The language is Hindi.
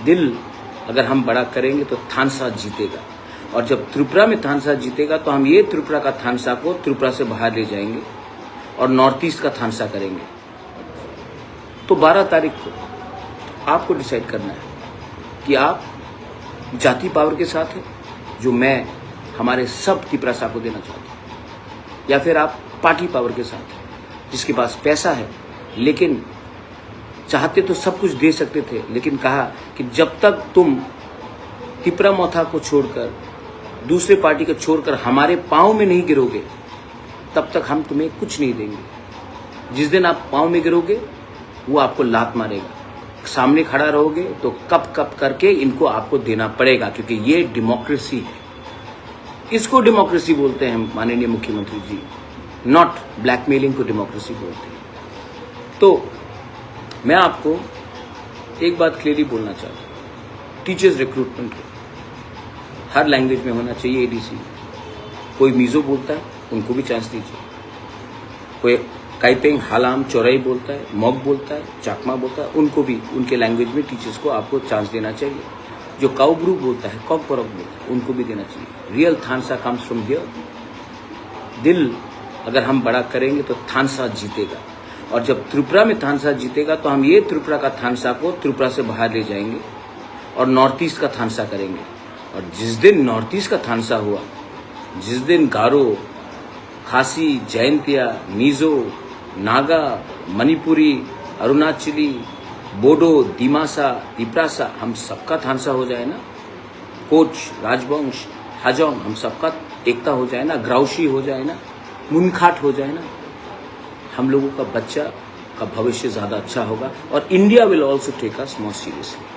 दिल अगर हम बड़ा करेंगे तो थानसा जीतेगा, और जब त्रिपुरा में थानसा जीतेगा तो हम ये त्रिपुरा का थानसा को त्रिपुरा से बाहर ले जाएंगे और नॉर्थ ईस्ट का थानसा करेंगे। तो 12 तारीख को आपको डिसाइड करना है कि आप जाति पावर के साथ हैं, जो मैं हमारे सब त्रिपुरा को देना चाहता हूँ, या फिर आप पार्टी पावर के साथ हैं, जिसके पास पैसा है लेकिन चाहते तो सब कुछ दे सकते थे, लेकिन कहा कि जब तक तुम त्रिपुरा मोथा को छोड़कर दूसरे पार्टी को छोड़कर हमारे पाँव में नहीं गिरोगे तब तक हम तुम्हें कुछ नहीं देंगे। जिस दिन आप पाँव में गिरोगे वो आपको लात मारेगा, सामने खड़ा रहोगे तो कप कप करके इनको आपको देना पड़ेगा, क्योंकि ये डेमोक्रेसी है। इसको डेमोक्रेसी बोलते हैं माननीय मुख्यमंत्री जी, नॉट ब्लैकमेलिंग को डेमोक्रेसी बोलते हैं। तो मैं आपको एक बात क्लियरली बोलना चाहता हूँ, टीचर्स रिक्रूटमेंट हर लैंग्वेज में होना चाहिए। एडीसी कोई मीज़ो बोलता है उनको भी चांस दीजिए, कोई काइपेंग हालाम चौराई बोलता है, मॉग बोलता है, चाकमा बोलता है, उनको भी उनके लैंग्वेज में टीचर्स को आपको चांस देना चाहिए। जो काउब्रू बोलता है, कॉकबरक बोलता है, उनको भी देना चाहिए। Real thanks comes from here. दिल अगर हम बड़ा करेंगे तो थानसा जीतेगा, और जब त्रिपुरा में थानसा जीतेगा तो हम ये त्रिपुरा का थानसा को त्रिपुरा से बाहर ले जाएंगे और नॉर्थ ईस्ट का थानसा करेंगे। और जिस दिन नॉर्थ ईस्ट का थानसा हुआ, जिस दिन गारो, खासी, जयंतिया, मिजो, नागा, मणिपुरी, अरुणाचली, बोडो, दिमासा, तिप्रासा, हम सबका थानसा हो जाए ना, कोच, राजवंश, हाजोंग, हम सबका एकता हो जाए ना, ग्राउशी हो जाए ना, मुनखाट हो जाए ना, हम लोगों का बच्चा का भविष्य ज़्यादा अच्छा होगा, और India will also take us more seriously.